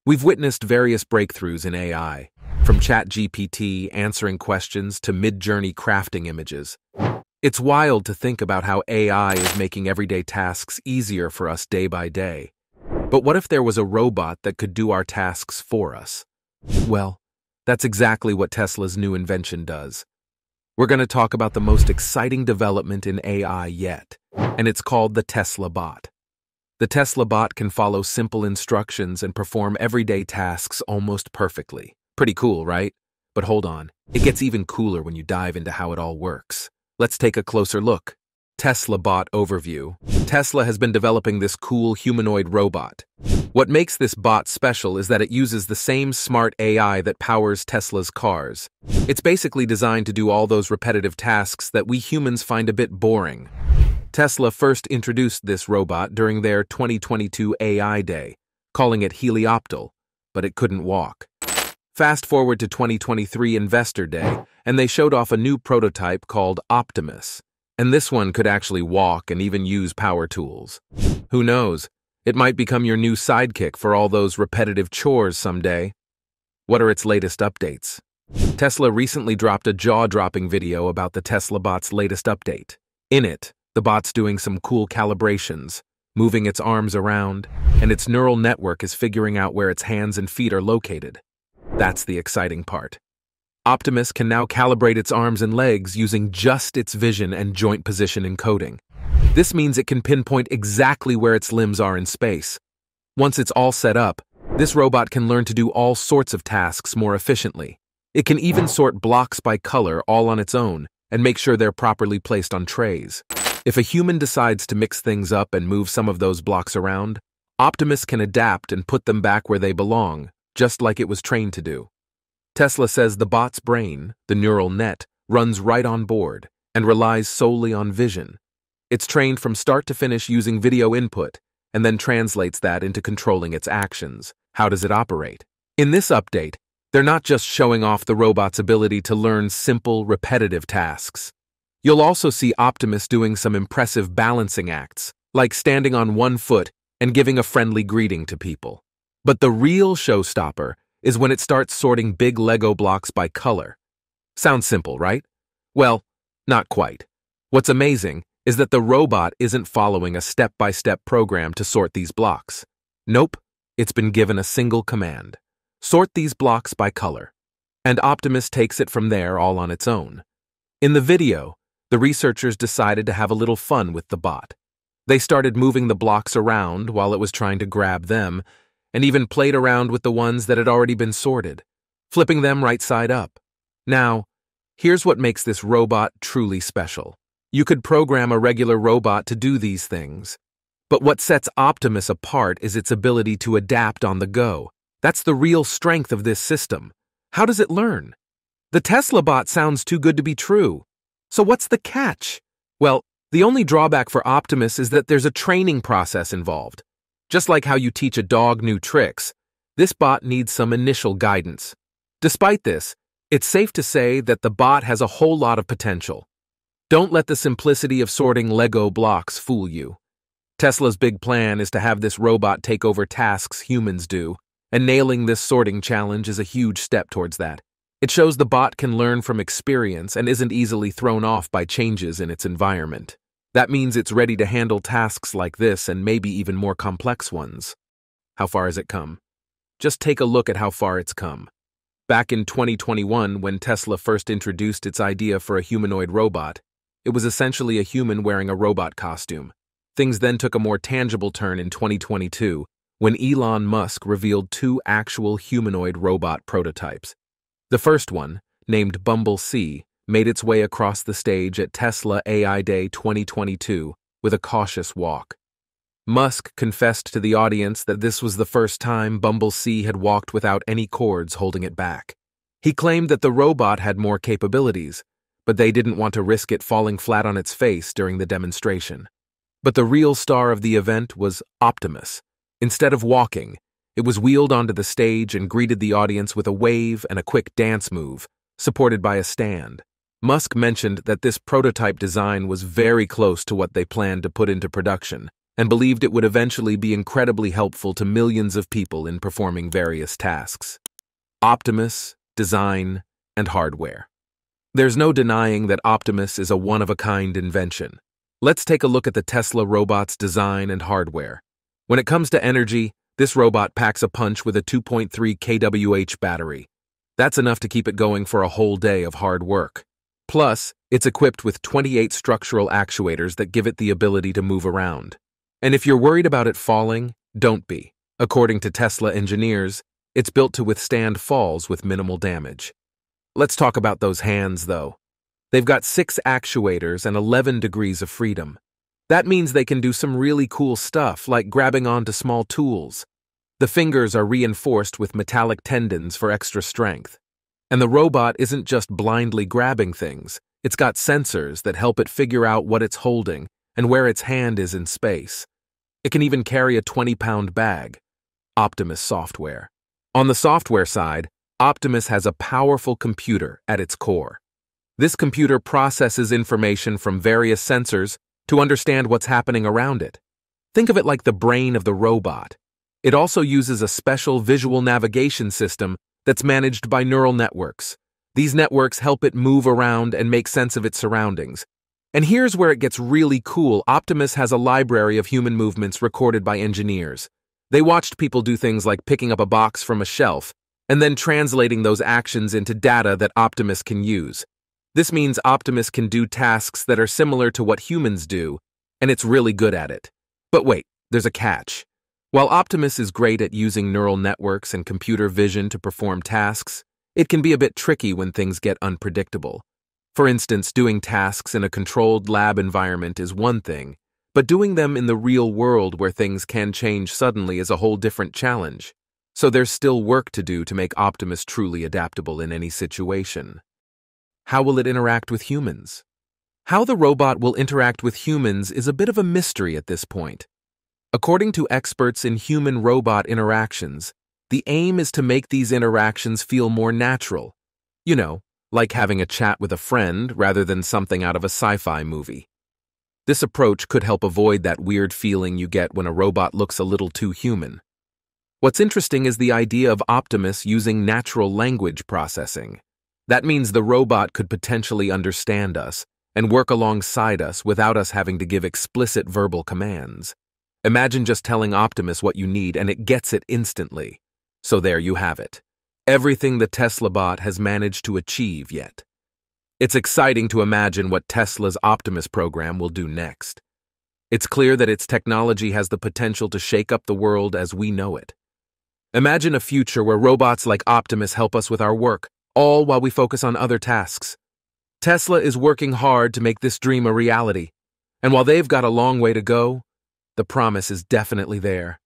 We've witnessed various breakthroughs in AI, from ChatGPT answering questions to mid-journey crafting images. It's wild to think about how AI is making everyday tasks easier for us day by day. But what if there was a robot that could do our tasks for us? Well, that's exactly what Tesla's new invention does. We're going to talk about the most exciting development in AI yet, and it's called the Tesla bot. The Tesla bot can follow simple instructions and perform everyday tasks almost perfectly. Pretty cool, right? But hold on, it gets even cooler when you dive into how it all works. Let's take a closer look. Tesla bot overview. Tesla has been developing this cool humanoid robot. What makes this bot special is that it uses the same smart AI that powers Tesla's cars. It's basically designed to do all those repetitive tasks that we humans find a bit boring. Tesla first introduced this robot during their 2022 AI Day, calling it Helioptil, but it couldn't walk. Fast forward to 2023 Investor Day, and they showed off a new prototype called Optimus. And this one could actually walk and even use power tools. Who knows? It might become your new sidekick for all those repetitive chores someday. What are its latest updates? Tesla recently dropped a jaw-dropping video about the Tesla bot's latest update. In it, the bot's doing some cool calibrations, moving its arms around, and its neural network is figuring out where its hands and feet are located. That's the exciting part. Optimus can now calibrate its arms and legs using just its vision and joint position encoding. This means it can pinpoint exactly where its limbs are in space. Once it's all set up, this robot can learn to do all sorts of tasks more efficiently. It can even sort blocks by color all on its own and make sure they're properly placed on trays. If a human decides to mix things up and move some of those blocks around, Optimus can adapt and put them back where they belong, just like it was trained to do. Tesla says the bot's brain, the neural net, runs right on board and relies solely on vision. It's trained from start to finish using video input and then translates that into controlling its actions. How does it operate? In this update, they're not just showing off the robot's ability to learn simple, repetitive tasks. You'll also see Optimus doing some impressive balancing acts, like standing on one foot and giving a friendly greeting to people. But the real showstopper is when it starts sorting big Lego blocks by color. Sounds simple, right? Well, not quite. What's amazing is that the robot isn't following a step-by-step program to sort these blocks. Nope, it's been given a single command. Sort these blocks by color. And Optimus takes it from there all on its own. In the video, the researchers decided to have a little fun with the bot. They started moving the blocks around while it was trying to grab them, and even played around with the ones that had already been sorted, flipping them right side up. Now, here's what makes this robot truly special. You could program a regular robot to do these things. But what sets Optimus apart is its ability to adapt on the go. That's the real strength of this system. How does it learn? The Tesla bot sounds too good to be true. So what's the catch? Well, the only drawback for Optimus is that there's a training process involved. Just like how you teach a dog new tricks, this bot needs some initial guidance. Despite this, it's safe to say that the bot has a whole lot of potential. Don't let the simplicity of sorting Lego blocks fool you. Tesla's big plan is to have this robot take over tasks humans do, and nailing this sorting challenge is a huge step towards that. It shows the bot can learn from experience and isn't easily thrown off by changes in its environment. That means it's ready to handle tasks like this and maybe even more complex ones. How far has it come? Just take a look at how far it's come. Back in 2021, when Tesla first introduced its idea for a humanoid robot, it was essentially a human wearing a robot costume. Things then took a more tangible turn in 2022, when Elon Musk revealed two actual humanoid robot prototypes. The first one, named Bumble C, made its way across the stage at Tesla AI Day 2022 with a cautious walk. Musk confessed to the audience that this was the first time Bumble C had walked without any cords holding it back. He claimed that the robot had more capabilities, but they didn't want to risk it falling flat on its face during the demonstration. But the real star of the event was Optimus. Instead of walking, it was wheeled onto the stage and greeted the audience with a wave and a quick dance move, supported by a stand. Musk mentioned that this prototype design was very close to what they planned to put into production, and believed it would eventually be incredibly helpful to millions of people in performing various tasks. Optimus, design, and hardware. There's no denying that Optimus is a one-of-a-kind invention. Let's take a look at the Tesla robot's design and hardware. When it comes to energy, this robot packs a punch with a 2.3 kWh battery. That's enough to keep it going for a whole day of hard work. Plus, it's equipped with 28 structural actuators that give it the ability to move around. And if you're worried about it falling, don't be. According to Tesla engineers, it's built to withstand falls with minimal damage. Let's talk about those hands, though. They've got 6 actuators and 11 degrees of freedom. That means they can do some really cool stuff, like grabbing onto small tools. The fingers are reinforced with metallic tendons for extra strength. And the robot isn't just blindly grabbing things. It's got sensors that help it figure out what it's holding and where its hand is in space. It can even carry a 20-pound bag. Optimus software. On the software side, Optimus has a powerful computer at its core. This computer processes information from various sensors to understand what's happening around it. Think of it like the brain of the robot. It also uses a special visual navigation system that's managed by neural networks. These networks help it move around and make sense of its surroundings. And here's where it gets really cool. Optimus has a library of human movements recorded by engineers. They watched people do things like picking up a box from a shelf and then translating those actions into data that Optimus can use. This means Optimus can do tasks that are similar to what humans do, and it's really good at it. But wait, there's a catch. While Optimus is great at using neural networks and computer vision to perform tasks, it can be a bit tricky when things get unpredictable. For instance, doing tasks in a controlled lab environment is one thing, but doing them in the real world where things can change suddenly is a whole different challenge. So there's still work to do to make Optimus truly adaptable in any situation. How will it interact with humans? How the robot will interact with humans is a bit of a mystery at this point. According to experts in human-robot interactions, the aim is to make these interactions feel more natural. You know, like having a chat with a friend rather than something out of a sci-fi movie. This approach could help avoid that weird feeling you get when a robot looks a little too human. What's interesting is the idea of Optimus using natural language processing. That means the robot could potentially understand us and work alongside us without us having to give explicit verbal commands. Imagine just telling Optimus what you need and it gets it instantly. So there you have it. Everything the Tesla bot has managed to achieve yet. It's exciting to imagine what Tesla's Optimus program will do next. It's clear that its technology has the potential to shake up the world as we know it. Imagine a future where robots like Optimus help us with our work, all while we focus on other tasks. Tesla is working hard to make this dream a reality, and while they've got a long way to go, the promise is definitely there.